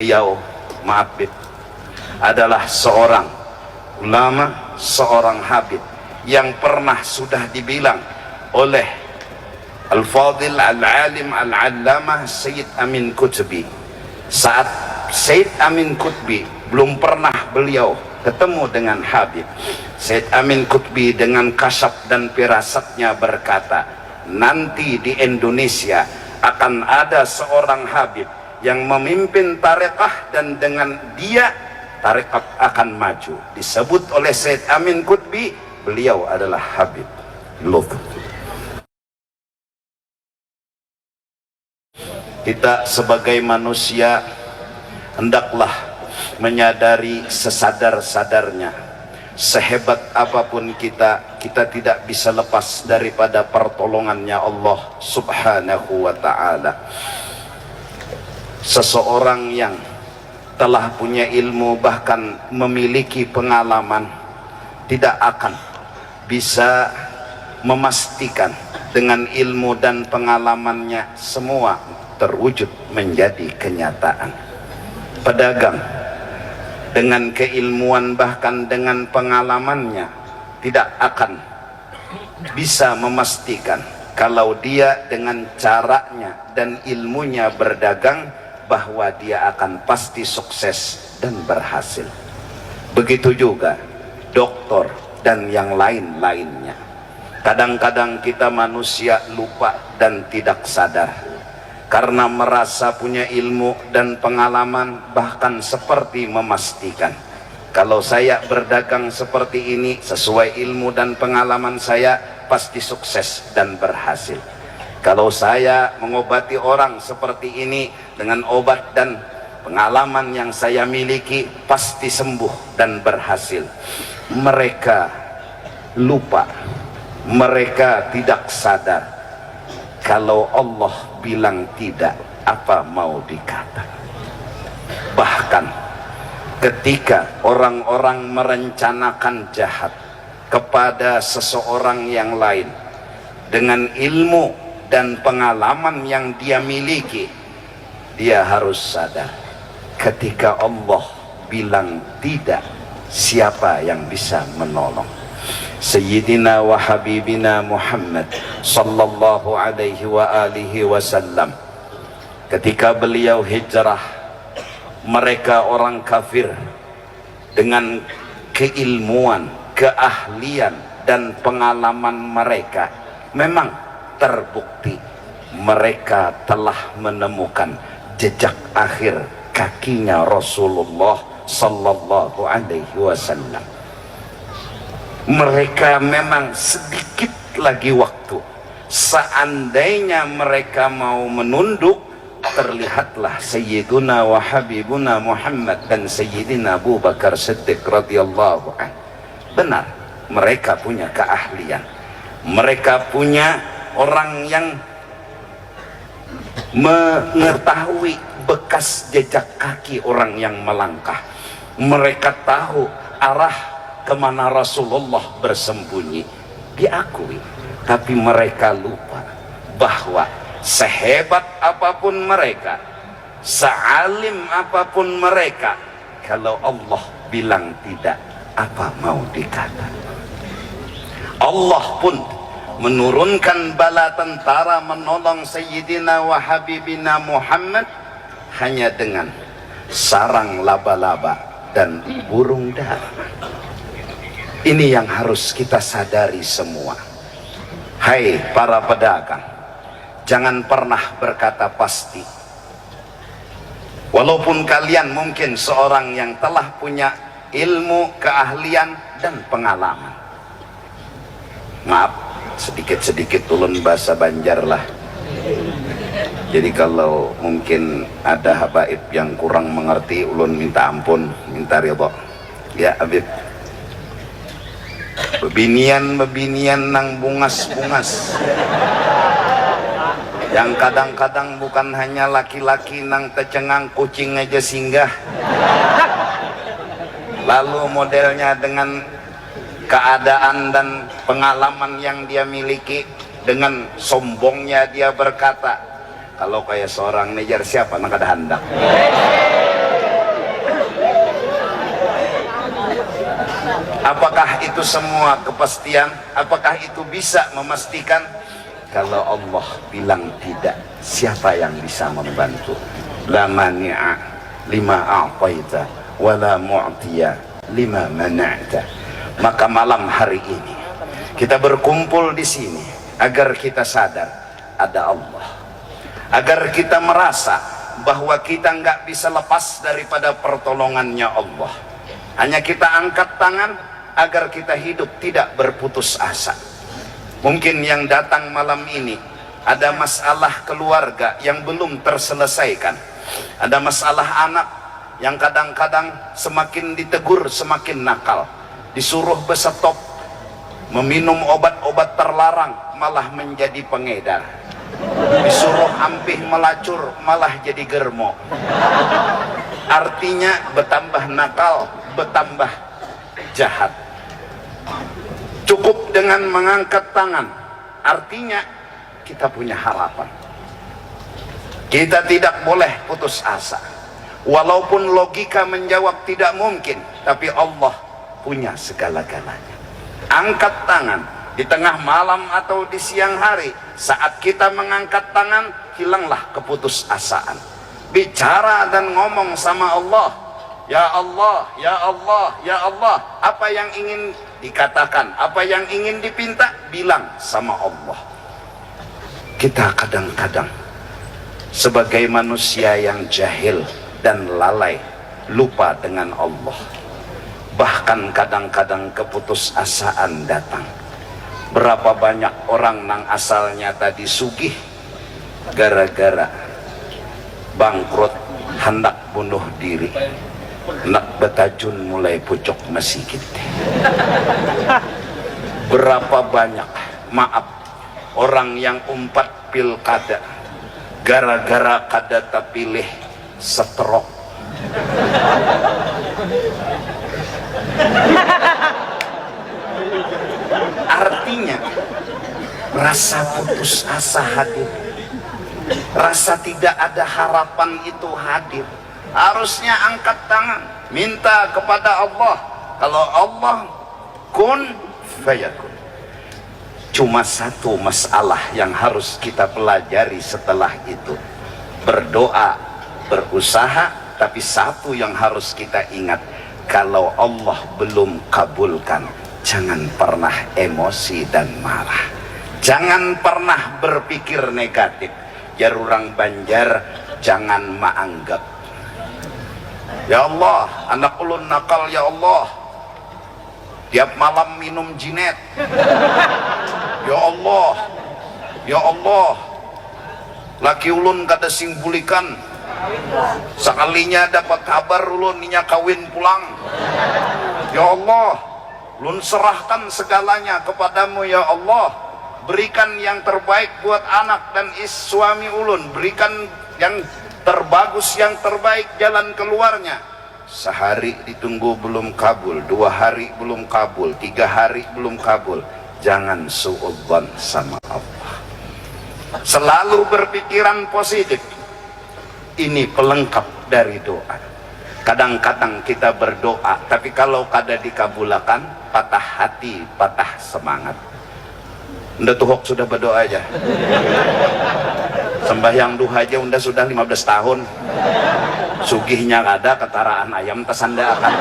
Beliau, maaf Bib, adalah seorang ulama, seorang habib yang pernah sudah dibilang oleh Al-Fadil Al-Alim Al-Allamah Sayyid Amin Qutbi. Saat Sayyid Amin Qutbi belum pernah beliau ketemu dengan Habib, Sayyid Amin Qutbi dengan kasyaf dan firasatnya berkata, nanti di Indonesia akan ada seorang Habib yang memimpin tarekah, dan dengan dia tarekat akan maju. Disebut oleh Sayyid Amin Qutbi, beliau adalah Habib Lutf. Kita sebagai manusia hendaklah menyadari sesadar-sadarnya, sehebat apapun kita tidak bisa lepas daripada pertolongannya Allah Subhanahu wa ta'ala. Seseorang yang telah punya ilmu, bahkan memiliki pengalaman, tidak akan bisa memastikan dengan ilmu dan pengalamannya semua terwujud menjadi kenyataan. Pedagang dengan keilmuan bahkan dengan pengalamannya tidak akan bisa memastikan kalau dia dengan caranya dan ilmunya berdagang bahwa dia akan pasti sukses dan berhasil. Begitu juga dokter dan yang lain-lainnya. Kadang-kadang kita manusia lupa dan tidak sadar, karena merasa punya ilmu dan pengalaman, bahkan seperti memastikan kalau saya berdagang seperti ini sesuai ilmu dan pengalaman saya pasti sukses dan berhasil. Kalau saya mengobati orang seperti ini dengan obat dan pengalaman yang saya miliki pasti sembuh dan berhasil. Mereka lupa, mereka tidak sadar kalau Allah bilang tidak, apa mau dikata. Bahkan ketika orang-orang merencanakan jahat kepada seseorang yang lain dengan ilmu dan pengalaman yang dia miliki, dia harus sadar ketika Allah bilang tidak, siapa yang bisa menolong. Sayyidina wa Habibina Muhammad sallallahu alaihi wa alihi wasallam, ketika beliau hijrah, mereka orang kafir dengan keilmuan, keahlian dan pengalaman mereka memang terbukti mereka telah menemukan jejak akhir kakinya Rasulullah sallallahu alaihi wasallam. Mereka memang sedikit lagi waktu, seandainya mereka mau menunduk, terlihatlah Sayyiduna wa Habibuna Muhammad dan Sayyidina Abu Bakar Siddiq radhiyallahu anhu. Benar, mereka punya keahlian, mereka punya orang yang mengetahui bekas jejak kaki orang yang melangkah. Mereka tahu arah kemana Rasulullah bersembunyi, diakui. Tapi mereka lupa bahwa sehebat apapun mereka, sealim apapun mereka, kalau Allah bilang tidak, apa mau dikata. Allah pun menurunkan bala tentara menolong Sayyidina wa Habibina Muhammad hanya dengan sarang laba-laba dan burung dara. Ini yang harus kita sadari semua. Hai para pedagang, jangan pernah berkata pasti. Walaupun kalian mungkin seorang yang telah punya ilmu, keahlian dan pengalaman. Maaf, sedikit-sedikit ulun bahasa Banjar lah. Jadi kalau mungkin ada habaib yang kurang mengerti, ulun minta ampun, minta ridho. Ya Habib, bebinian nang bungas-bungas, yang kadang-kadang bukan hanya laki-laki nang tecengang, kucing aja singgah. Lalu modelnya dengan keadaan dan pengalaman yang dia miliki, dengan sombongnya dia berkata, kalau kayak seorang Niger siapa nak ada hendak. Apakah itu semua kepastian? Apakah itu bisa memastikan? Kalau Allah bilang tidak, siapa yang bisa membantu? La mani'a lima a'taita wa la mu'tiya lima mana'ta. Maka malam hari ini kita berkumpul di sini agar kita sadar ada Allah, agar kita merasa bahwa kita nggak bisa lepas daripada pertolongannya Allah. Hanya kita angkat tangan agar kita hidup tidak berputus asa. Mungkin yang datang malam ini ada masalah keluarga yang belum terselesaikan, ada masalah anak yang kadang-kadang semakin ditegur semakin nakal, disuruh besetop meminum obat-obat terlarang malah menjadi pengedar, disuruh ampih melacur malah jadi germo. Artinya bertambah nakal, bertambah jahat. Cukup dengan mengangkat tangan, artinya kita punya harapan. Kita tidak boleh putus asa. Walaupun logika menjawab tidak mungkin, tapi Allah punya segala-galanya. Angkat tangan di tengah malam atau di siang hari. Saat kita mengangkat tangan, hilanglah keputusasaan. Bicara dan ngomong sama Allah. Ya Allah, ya Allah, ya Allah. Apa yang ingin dikatakan, apa yang ingin dipinta, bilang sama Allah. Kita kadang-kadang sebagai manusia yang jahil dan lalai, lupa dengan Allah. Bahkan kadang-kadang keputusasaan datang. Berapa banyak orang nang asalnya tadi sugih, gara-gara bangkrut hendak bunuh diri, nak betajun mulai pucuk masjid. Berapa banyak, maaf, orang yang umpat pilkada gara-gara kada terpilih setrok. Artinya rasa putus asa hadir, rasa tidak ada harapan itu hadir. Harusnya angkat tangan, minta kepada Allah. Kalau Allah kun fayakun. Cuma satu masalah yang harus kita pelajari setelah itu, berdoa, berusaha, tapi satu yang harus kita ingat, kalau Allah belum kabulkan, jangan pernah emosi dan marah, jangan pernah berpikir negatif. Jarurang Banjar, jangan maanggap. Ya Allah, anak ulun nakal ya Allah, tiap malam minum jinet. Ya Allah, ya Allah, laki ulun kada sing bulikan, sekalinya dapat kabar ulun ninya kawin pulang. Ya Allah, ulun serahkan segalanya kepadamu ya Allah. Berikan yang terbaik buat anak dan suami ulun, berikan yang terbagus, yang terbaik jalan keluarnya. Sehari ditunggu belum kabul, 2 hari belum kabul, 3 hari belum kabul. Jangan suudzon sama Allah. Selalu berpikiran positif. Ini pelengkap dari doa. Kadang-kadang kita berdoa, tapi kalau kada dikabulakan, patah hati, patah semangat. Unda tuhok sudah berdoa aja. Sembahyang duha aja unda sudah 15 tahun. Sugihnya kada, ketaraan ayam tersanda akan.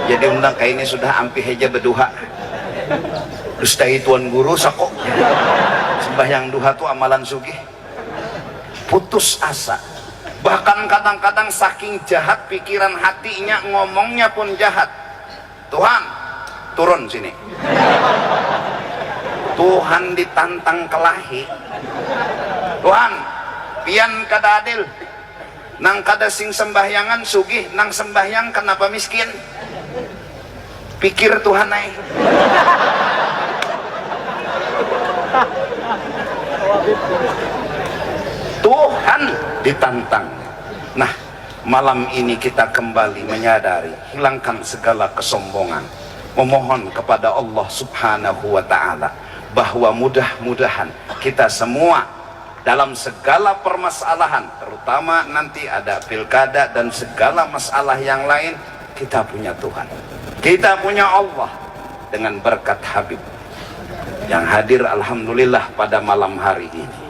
Jadi undang kayak ini sudah ampih aja berduha. Dustai tuan guru sako. Sembahyang duha tuh amalan sugih. Putus asa. Bahkan kadang-kadang saking jahat pikiran hatinya, ngomongnya pun jahat. Tuhan, turun sini. Tuhan ditantang kelahi. Tuhan, pian kada adil. Nang kada sing sembahyangan sugih, nang sembahyang kenapa miskin? Pikir Tuhan naik. Tuhan ditantang. Nah, malam ini kita kembali menyadari, hilangkan segala kesombongan, memohon kepada Allah Subhanahu wa Ta'ala bahwa mudah-mudahan kita semua dalam segala permasalahan, terutama nanti ada pilkada dan segala masalah yang lain, kita punya Tuhan, kita punya Allah dengan berkat Habib yang hadir alhamdulillah pada malam hari ini.